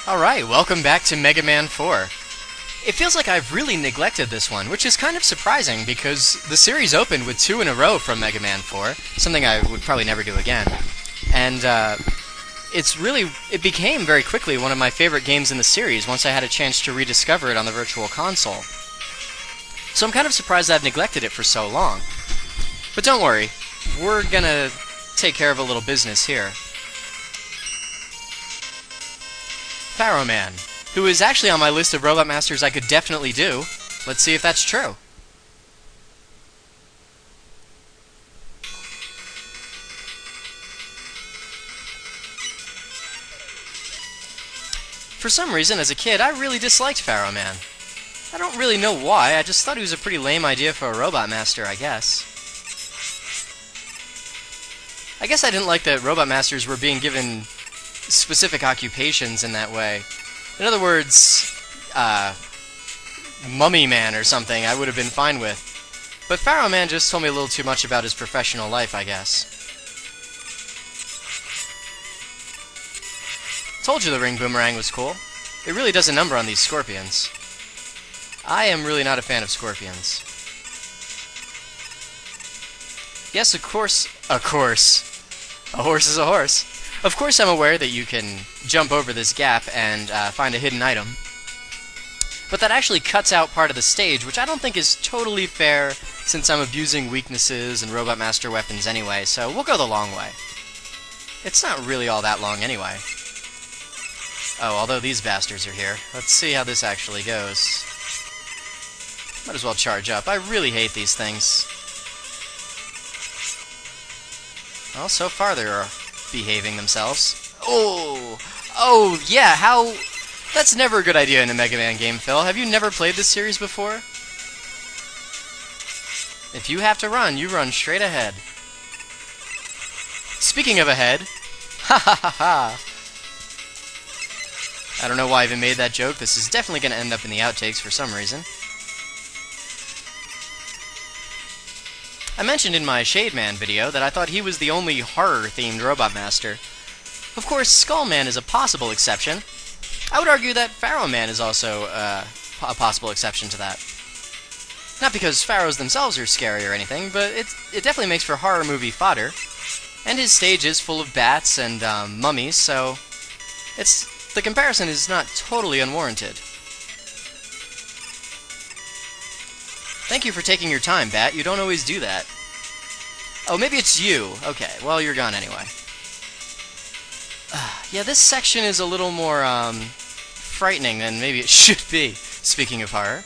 Alright, welcome back to Mega Man 4. It feels like I've really neglected this one, which is kind of surprising because the series opened with 2 in a row from Mega Man 4, something I would probably never do again. And it became very quickly one of my favorite games in the series once I had a chance to rediscover it on the Virtual Console. So I'm kind of surprised I've neglected it for so long. But don't worry, we're gonna take care of a little business here. Pharaoh Man, who is actually on my list of Robot Masters I could definitely do. Let's see if that's true. For some reason, as a kid, I really disliked Pharaoh Man. I don't really know why, I just thought he was a pretty lame idea for a Robot Master, I guess. I guess I didn't like that Robot Masters were being given specific occupations in that way. In other words, Mummy Man or something I would have been fine with. But Pharaoh Man just told me a little too much about his professional life, I guess. Told you the ring boomerang was cool. It really does a number on these scorpions. I am really not a fan of scorpions. Yes, of course. A horse is a horse. Of course I'm aware that you can jump over this gap and find a hidden item. But that actually cuts out part of the stage, which I don't think is totally fair since I'm abusing weaknesses and Robot Master weapons anyway, so we'll go the long way. It's not really all that long anyway. Oh, although these bastards are here. Let's see how this actually goes. Might as well charge up. I really hate these things. Well, so far they're behaving themselves. Oh, yeah, how... That's never a good idea in a Mega Man game, Phil. Have you never played this series before? If you have to run, you run straight ahead. Speaking of ahead... Ha ha ha ha! I don't know why I even made that joke. This is definitely going to end up in the outtakes for some reason. I mentioned in my Shade Man video that I thought he was the only horror-themed Robot Master. Of course, Skull Man is a possible exception. I would argue that Pharaoh Man is also a possible exception to that. Not because pharaohs themselves are scary or anything, but it definitely makes for horror movie fodder. And his stage is full of bats and mummies, so the comparison is not totally unwarranted. Thank you for taking your time, Bat. You don't always do that. Oh, maybe it's you. Okay, well, you're gone anyway. Yeah, this section is a little more, frightening than maybe it should be, speaking of horror.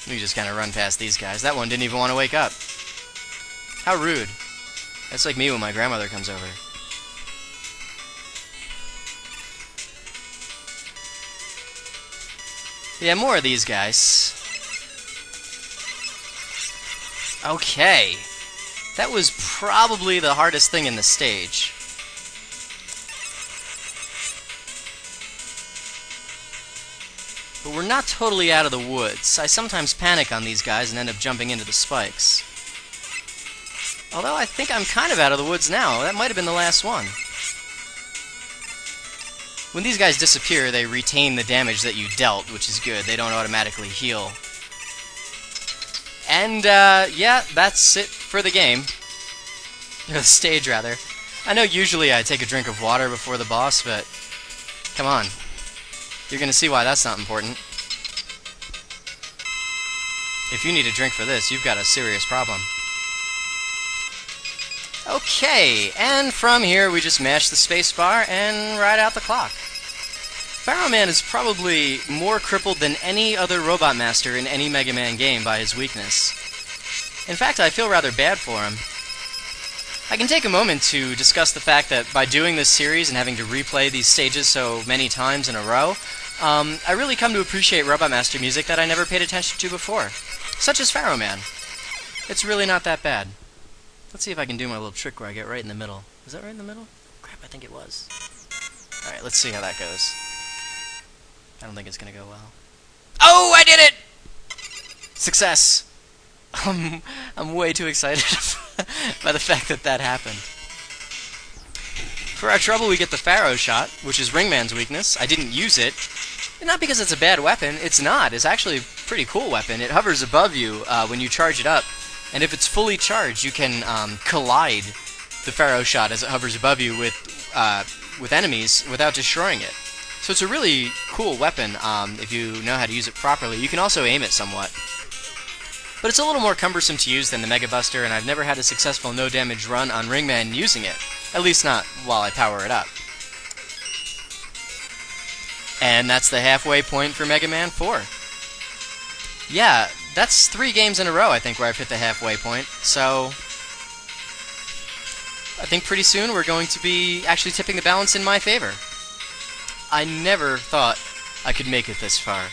Let me just kind of run past these guys. That one didn't even want to wake up. How rude. That's like me when my grandmother comes over. Yeah, more of these guys. Okay. That was probably the hardest thing in the stage. But we're not totally out of the woods. I sometimes panic on these guys and end up jumping into the spikes. Although I think I'm kind of out of the woods now. That might have been the last one. When these guys disappear, they retain the damage that you dealt, which is good. They don't automatically heal. And, yeah, that's it for the game. Or the stage, rather. I know usually I take a drink of water before the boss, but... Come on. You're gonna see why that's not important. If you need a drink for this, you've got a serious problem. Okay, and from here we just mash the spacebar and ride out the clock. Pharaoh Man is probably more crippled than any other Robot Master in any Mega Man game by his weakness. In fact, I feel rather bad for him. I can take a moment to discuss the fact that by doing this series and having to replay these stages so many times in a row, I really come to appreciate Robot Master music that I never paid attention to before, such as Pharaoh Man. It's really not that bad. Let's see if I can do my little trick where I get right in the middle. Was that right in the middle? Crap, I think it was. Alright, let's see how that goes. I don't think it's gonna go well. Oh, I did it! Success! I'm way too excited by the fact that that happened. For our trouble, we get the Pharaoh shot, which is Ringman's weakness. I didn't use it. Not because it's a bad weapon. It's not. It's actually a pretty cool weapon. It hovers above you when you charge it up. And if it's fully charged, you can collide the Pharaoh shot as it hovers above you with enemies without destroying it. So it's a really cool weapon if you know how to use it properly. You can also aim it somewhat. But it's a little more cumbersome to use than the Mega Buster, and I've never had a successful no-damage run on Ringman using it. At least not while I power it up. And that's the halfway point for Mega Man 4. Yeah, that's 3 games in a row, I think, where I've hit the halfway point. So I think pretty soon we're going to be actually tipping the balance in my favor. I never thought I could make it this far.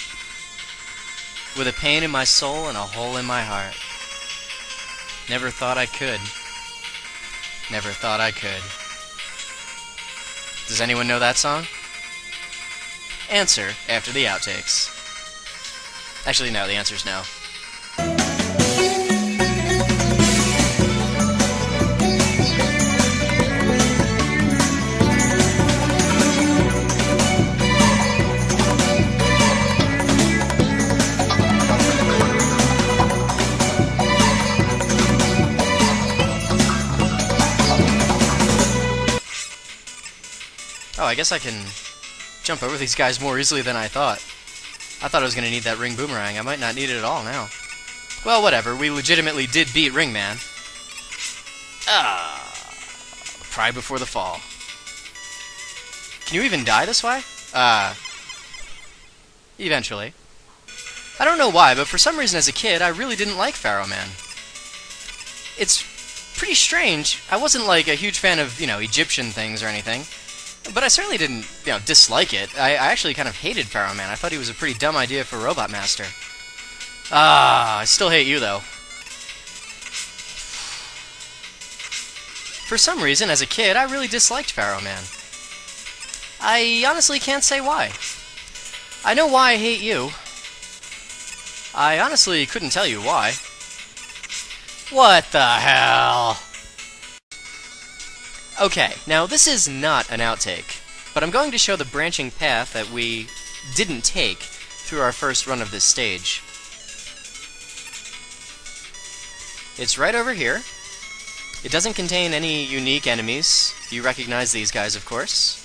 With a pain in my soul and a hole in my heart. Never thought I could. Never thought I could. Does anyone know that song? Answer after the outtakes. Actually, no, the answer's no. Oh, I guess I can jump over these guys more easily than I thought. I thought I was going to need that ring boomerang. I might not need it at all now. Well, whatever. We legitimately did beat Ringman. Pride before the fall. Can you even die this way? Eventually. I don't know why, but for some reason as a kid, I really didn't like Pharaoh Man. It's pretty strange. I wasn't like a huge fan of, Egyptian things or anything. But I certainly didn't, dislike it. I actually kind of hated Pharaoh Man. I thought he was a pretty dumb idea for Robot Master. I still hate you, though. For some reason, as a kid, I really disliked Pharaoh Man. I honestly can't say why. I know why I hate you. I honestly couldn't tell you why. What the hell? Okay, now this is not an outtake, but I'm going to show the branching path that we didn't take through our first run of this stage. It's right over here. It doesn't contain any unique enemies. You recognize these guys, of course.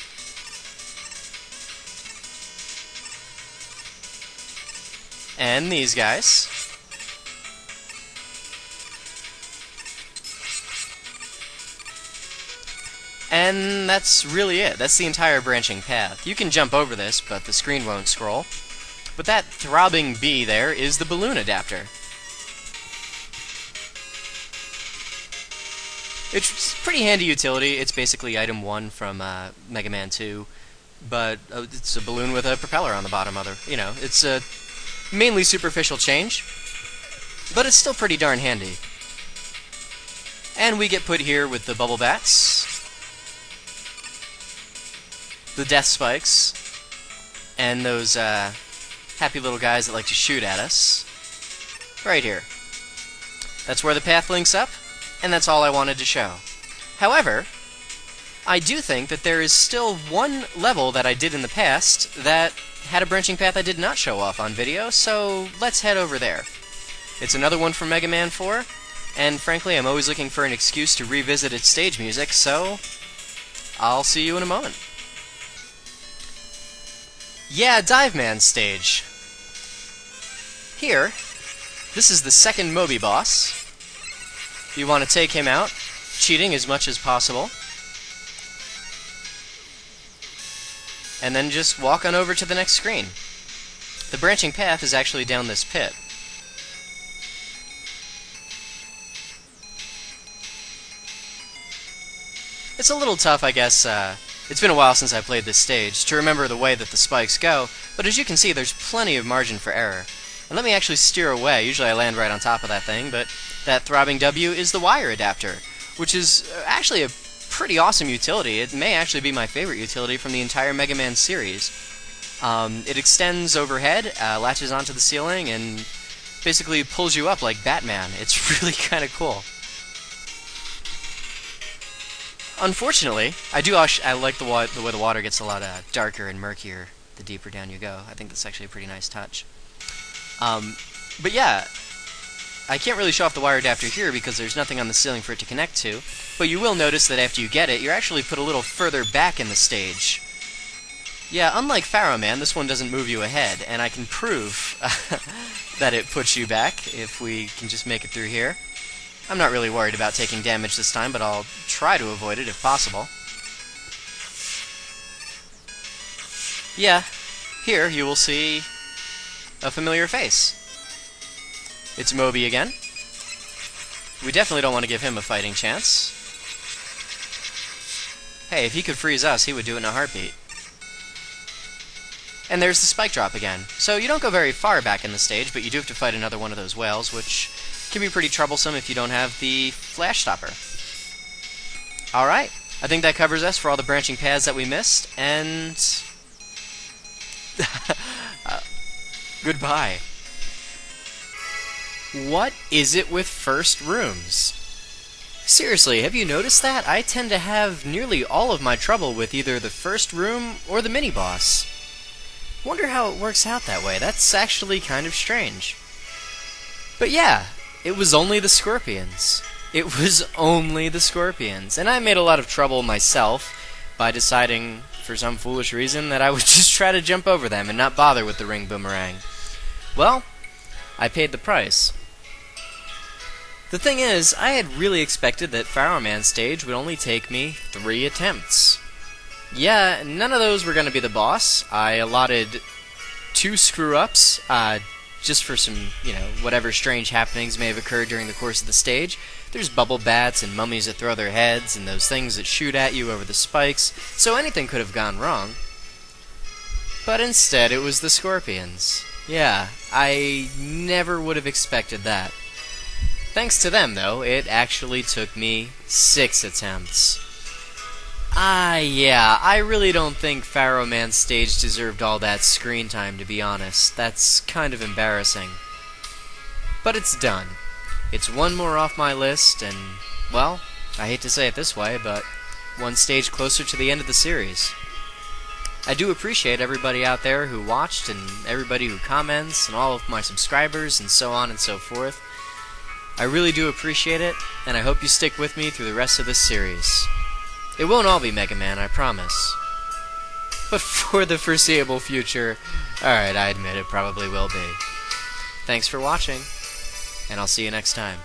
And these guys. And that's really it. That's the entire branching path. You can jump over this, but the screen won't scroll. But that throbbing bee there is the balloon adapter. It's pretty handy utility. It's basically item 1 from Mega Man 2, but it's a balloon with a propeller on the bottom of it. It's a mainly superficial change, but it's still pretty darn handy. And we get put here with the bubble bats, the death spikes, and those happy little guys that like to shoot at us. Right here. That's where the path links up, and that's all I wanted to show. However, I do think that there is still one level that I did in the past that had a branching path I did not show off on video, so let's head over there. It's another one from Mega Man 4, and frankly I'm always looking for an excuse to revisit its stage music, so I'll see you in a moment. Yeah, Dive Man stage. Here, this is the second Moby boss. You want to take him out, cheating as much as possible. And then just walk on over to the next screen. The branching path is actually down this pit. It's a little tough, I guess, it's been a while since I played this stage, to remember the way that the spikes go, but as you can see, there's plenty of margin for error. And let me actually steer away. Usually I land right on top of that thing, but that throbbing W is the wire adapter, which is actually a pretty awesome utility. It may actually be my favorite utility from the entire Mega Man series. It extends overhead, latches onto the ceiling, and basically pulls you up like Batman. It's really kind of cool. Unfortunately, I like the way the water gets a lot darker and murkier the deeper down you go. I think that's actually a pretty nice touch. But yeah, I can't really show off the wire adapter here because there's nothing on the ceiling for it to connect to, but you will notice that after you get it, you're actually put a little further back in the stage. Yeah, unlike Pharaoh Man, this one doesn't move you ahead, and I can prove that it puts you back if we can just make it through here. I'm not really worried about taking damage this time, but I'll try to avoid it if possible. Yeah, here you will see a familiar face. It's Moby again. We definitely don't want to give him a fighting chance. Hey, if he could freeze us, he would do it in a heartbeat. And there's the spike drop again. So you don't go very far back in the stage, but you do have to fight another one of those whales, which can be pretty troublesome if you don't have the flash stopper. Alright, I think that covers us for all the branching paths that we missed, and goodbye. What is it with first rooms? Seriously, have you noticed that? I tend to have nearly all of my trouble with either the first room or the mini-boss. Wonder how it works out that way. That's actually kind of strange. But yeah, it was only the scorpions. It was only the scorpions. And I made a lot of trouble myself by deciding, for some foolish reason, that I would just try to jump over them and not bother with the ring boomerang. Well, I paid the price. The thing is, I had really expected that Pharaoh Man stage would only take me 3 attempts. Yeah, none of those were going to be the boss. I allotted 2 screw-ups, just for some, whatever strange happenings may have occurred during the course of the stage. There's bubble bats and mummies that throw their heads and those things that shoot at you over the spikes, so anything could have gone wrong. But instead, it was the scorpions. Yeah, I never would have expected that. Thanks to them, though, it actually took me 6 attempts. Yeah, I really don't think Pharaoh Man's stage deserved all that screen time, to be honest. That's kind of embarrassing. But it's done. It's one more off my list, and, well, I hate to say it this way, but one stage closer to the end of the series. I do appreciate everybody out there who watched, and everybody who comments, and all of my subscribers, and so on and so forth. I really do appreciate it, and I hope you stick with me through the rest of this series. It won't all be Mega Man, I promise. But for the foreseeable future, alright, I admit it probably will be. Thanks for watching, and I'll see you next time.